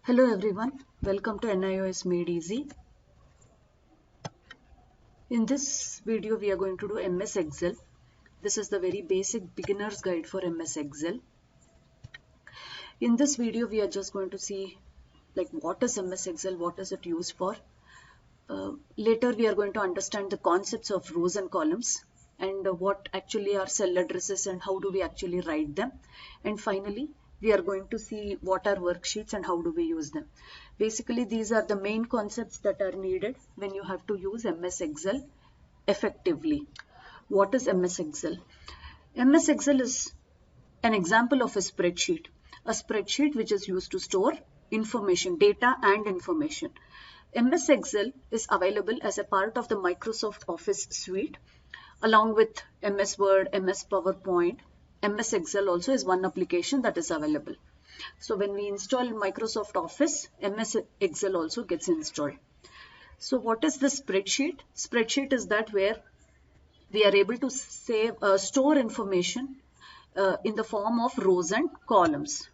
Hello everyone, welcome to NIOS Made Easy. In this video we are going to do MS Excel. This is the very basic beginner's guide for MS Excel. In this video we are just going to see what is MS Excel, what is it used for. Later we are going to understand the concepts of rows and columns and what actually are cell addresses and how do we actually write them. And finally we are going to see what are worksheets and how do we use them. Basically, these are the main concepts that are needed when you have to use MS Excel effectively. What is MS Excel? MS Excel is an example of a spreadsheet which is used to store information, data and information. MS Excel is available as a part of the Microsoft Office suite along with MS Word, MS PowerPoint. MS Excel also is one application that is available. So when we install Microsoft Office, MS Excel also gets installed. So what is the spreadsheet? Spreadsheet is that where we are able to store information in the form of rows and columns.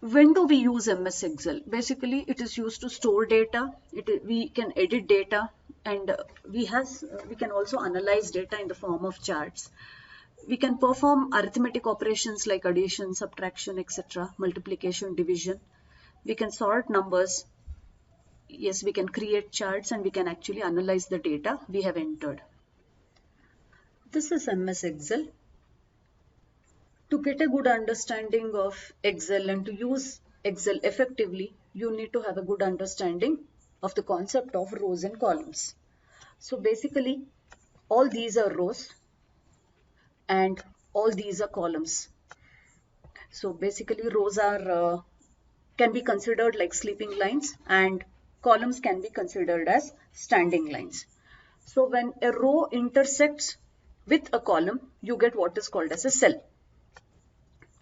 When do we use MS Excel? Basically, it is used to store data. We can edit data, and we can also analyze data in the form of charts. We can perform arithmetic operations like addition, subtraction, etc., multiplication, division. We can sort numbers. Yes, we can create charts and we can actually analyze the data we have entered. This is MS Excel. To get a good understanding of Excel and to use Excel effectively, you need to have a good understanding of the concept of rows and columns. So basically, all these are rows and all these are columns. So basically, rows are can be considered like sleeping lines and columns can be considered as standing lines. So when a row intersects with a column, you get what is called as a cell,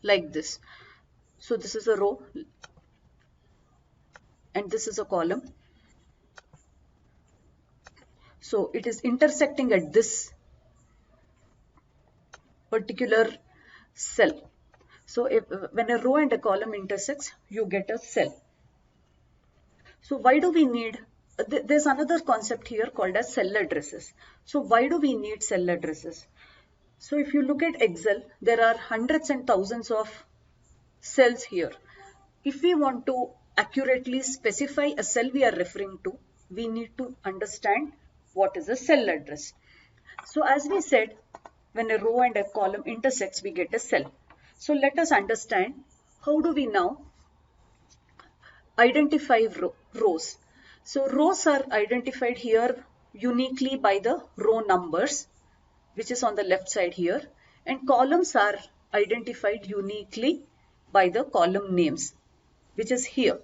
like this. So this is a row and this is a column. So it is intersecting at this particular cell. So when a row and a column intersects, you get a cell. So why do we need, there's another concept here called as cell addresses. So why do we need cell addresses? So if you look at Excel, there are hundreds and thousands of cells here. If we want to accurately specify a cell we are referring to, we need to understand what is a cell address. So as we said, when a row and a column intersects, we get a cell. So let us understand how do we now identify rows. So rows are identified here uniquely by the row numbers, which is on the left side here, and columns are identified uniquely by the column names, which is here.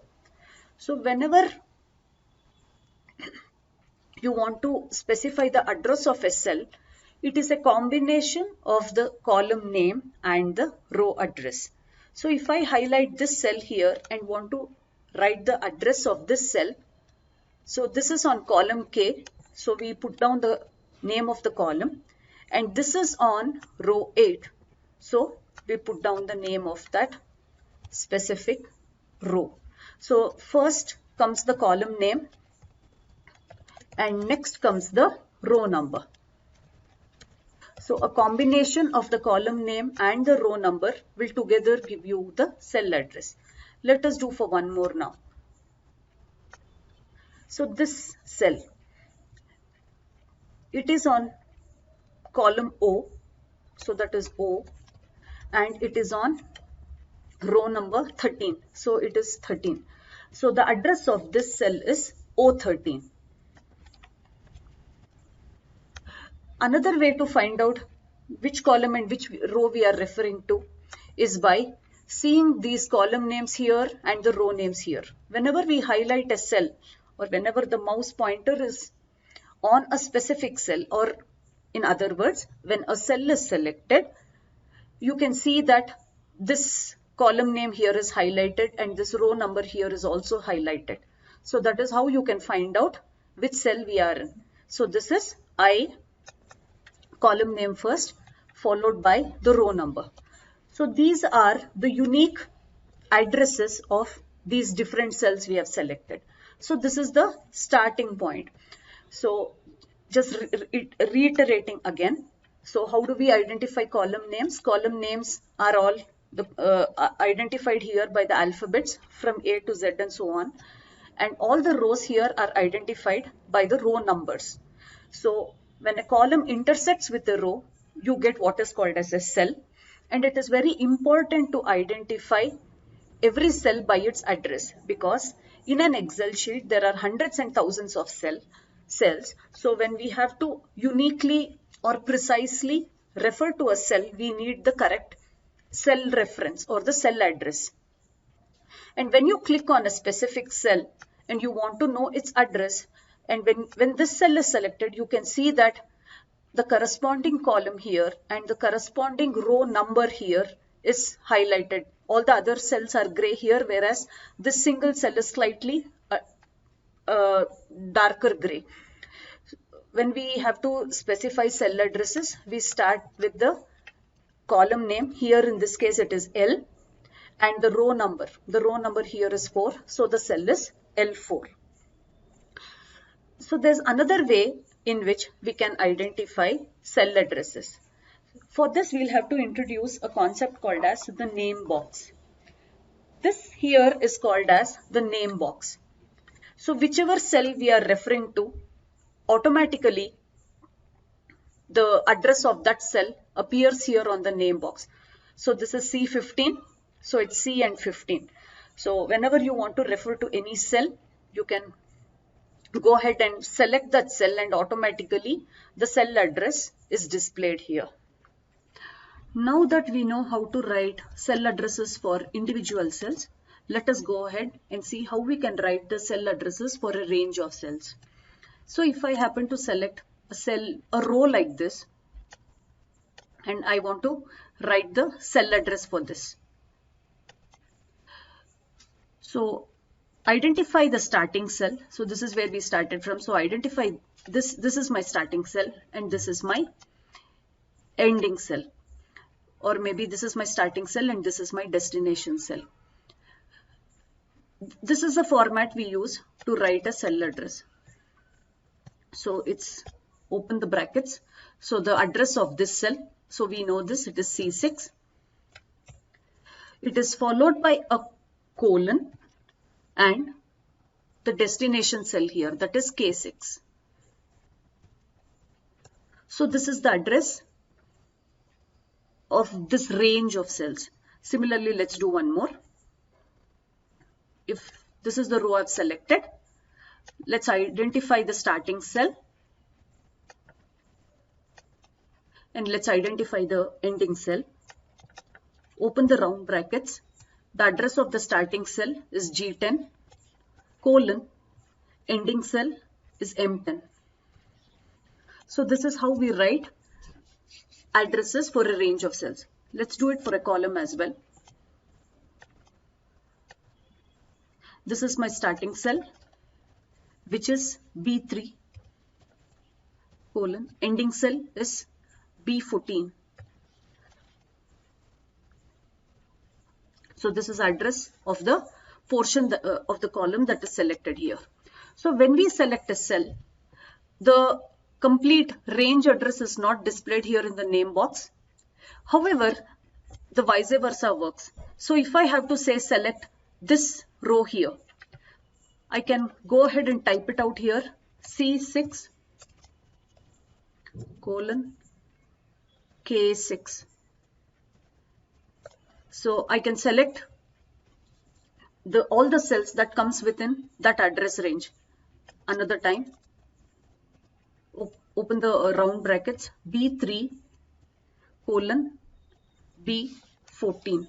So whenever you want to specify the address of a cell, it is a combination of the column name and the row address. So if I highlight this cell here and want to write the address of this cell, so this is on column K, so we put down the name of the column, and this is on row 8, so we put down the name of that specific row. So first comes the column name and next comes the row number. So a combination of the column name and the row number will together give you the cell address. Let us do for one more now. So this cell, it is on column O, so that is O, and it is on row number 13, so it is 13. So the address of this cell is O13. Another way to find out which column and which row we are referring to is by seeing these column names here and the row names here. Whenever we highlight a cell or whenever the mouse pointer is on a specific cell, or in other words, when a cell is selected, you can see that this column name here is highlighted and this row number here is also highlighted. So that is how you can find out which cell we are in. So this is I, column name first, followed by the row number. So these are the unique addresses of these different cells we have selected. So this is the starting point. So just reiterating again. So how do we identify column names? Column names are all identified here by the alphabets from A to Z and so on. And all the rows here are identified by the row numbers. So when a column intersects with a row, you get what is called as a cell. And it is very important to identify every cell by its address, because in an Excel sheet there are hundreds and thousands of cells. So when we have to uniquely or precisely refer to a cell, we need the correct cell reference or the cell address. And when you click on a specific cell and you want to know its address, and when this cell is selected, you can see that the corresponding column here and the corresponding row number here is highlighted. All the other cells are gray here, whereas this single cell is slightly darker gray. When we have to specify cell addresses, we start with the column name. Here in this case it is L, and the row number. The row number here is 4, so the cell is L4. So there's another way in which we can identify cell addresses. For this, we'll have to introduce a concept called as the name box. This here is called as the name box. So whichever cell we are referring to, automatically the address of that cell appears here on the name box. So this is C15, so it's C and 15. So whenever you want to refer to any cell, you can go ahead and select that cell, and automatically the cell address is displayed here. Now that we know how to write cell addresses for individual cells, let us go ahead and see how we can write the cell addresses for a range of cells. So if I happen to select a row like this, and I want to write the cell address for this. So identify the starting cell. So this is where we started from. So identify this is my starting cell and this is my ending cell. Or maybe this is my starting cell and this is my destination cell. This is the format we use to write a cell address. So it's open the brackets. So the address of this cell, so we know this, it is C6. It is followed by a colon and the destination cell here, that is K6. So this is the address of this range of cells. Similarly, let's do one more. If this is the row I've selected, let's identify the starting cell and let's identify the ending cell. Open the round brackets. The address of the starting cell is G10, colon, ending cell is M10. So this is how we write addresses for a range of cells. Let's do it for a column as well. This is my starting cell, which is B3, colon, ending cell is B14. So this is address of the portion of the column that is selected here. So when we select a cell, the complete range address is not displayed here in the name box. However, the vice versa works. So if I have to say select this row here, I can go ahead and type it out here, C6 colon K6. So I can select all the cells that comes within that address range. Another time, open the round brackets, B3 colon B14.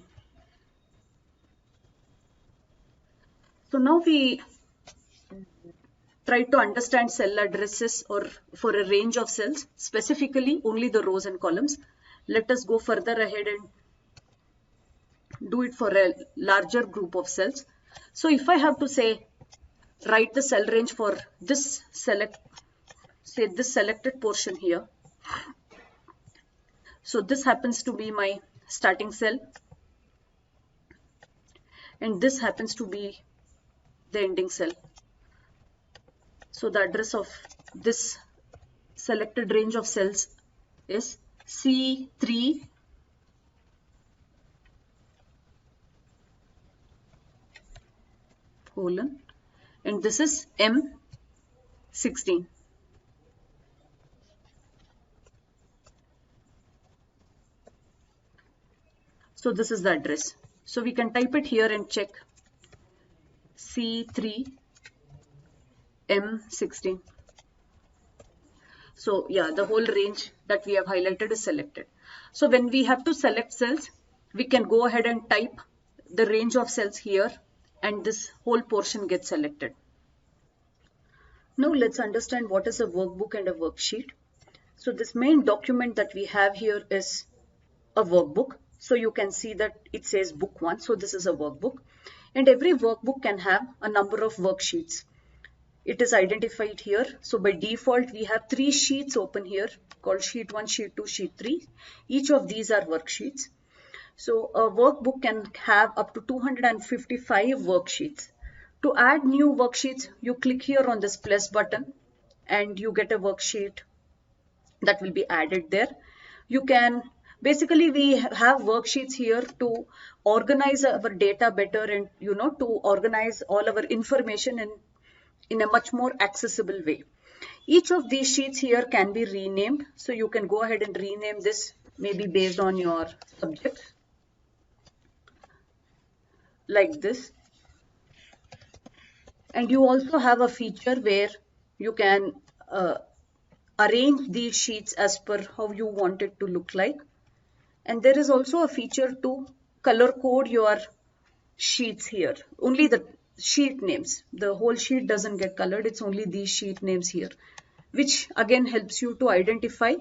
So now we try to understand cell addresses or for a range of cells, specifically only the rows and columns. Let us go further ahead and do it for a larger group of cells. So if I have to say write the cell range for this this selected portion here. So this happens to be my starting cell. and this happens to be the ending cell. So the address of this selected range of cells is C3 colon, and this is M16. So this is the address. So we can type it here and check C3 M16. So yeah, the whole range that we have highlighted is selected. So when we have to select cells, we can go ahead and type the range of cells here, and this whole portion gets selected. Now let's understand what is a workbook and a worksheet. So this main document that we have here is a workbook. So you can see that it says book 1. So this is a workbook, and every workbook can have a number of worksheets. It is identified here. So by default, we have 3 sheets open here called sheet 1, sheet 2, sheet 3. Each of these are worksheets. So a workbook can have up to 255 worksheets. To add new worksheets, you click here on this plus button and you get a worksheet that will be added there. You can basically, we have worksheets here to organize our data better, and to organize all our information in a much more accessible way. Each of these sheets here can be renamed. So you can go ahead and rename this maybe based on your subject, like this. And you also have a feature where you can arrange these sheets as per how you want it to look like. And there is also a feature to color code your sheets here. Only the sheet names. The whole sheet doesn't get colored. It's only these sheet names here, which again helps you to identify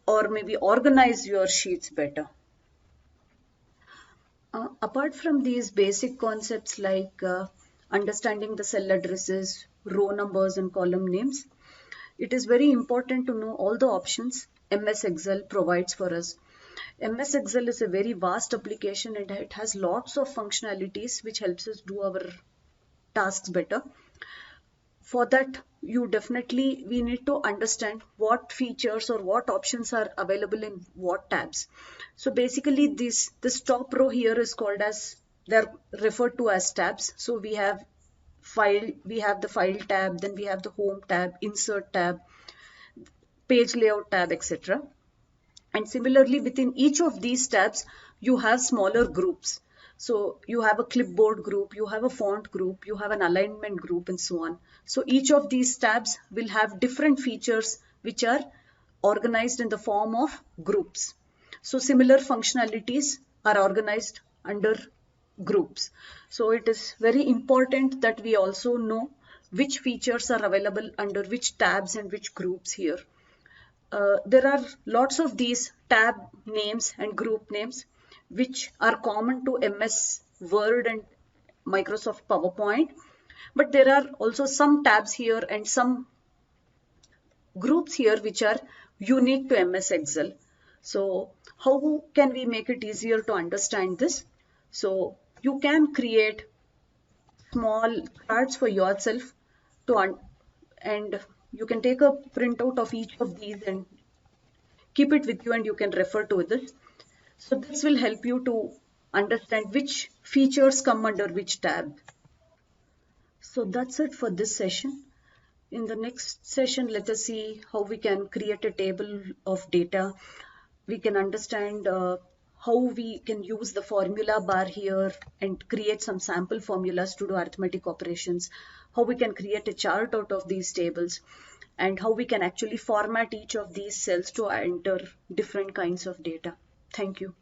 or maybe organize your sheets better. Apart from these basic concepts like understanding the cell addresses, row numbers and column names, it is very important to know all the options MS Excel provides for us. MS Excel is a very vast application and it has lots of functionalities which helps us do our tasks better. For that, we need to understand what features or what options are available in what tabs. So basically this top row here is called as, they're referred to as tabs. So we have the file tab, then we have the home tab, insert tab, page layout tab, etc. And similarly, within each of these tabs, you have smaller groups. So you have a clipboard group, you have a font group, you have an alignment group, and so on. So each of these tabs will have different features which are organized in the form of groups. So similar functionalities are organized under groups. So it is very important that we also know which features are available under which tabs and which groups here. There are lots of these tab names and group names which are common to MS Word and Microsoft PowerPoint, but there are also some tabs here and some groups here which are unique to MS Excel. So how can we make it easier to understand this? So you can create small cards for yourself and you can take a printout of each of these and keep it with you and you can refer to this. So this will help you to understand which features come under which tab. So that's it for this session. In the next session, let us see how we can create a table of data. We can understand how we can use the formula bar here and create some sample formulas to do arithmetic operations, how we can create a chart out of these tables, and how we can actually format each of these cells to enter different kinds of data. Thank you.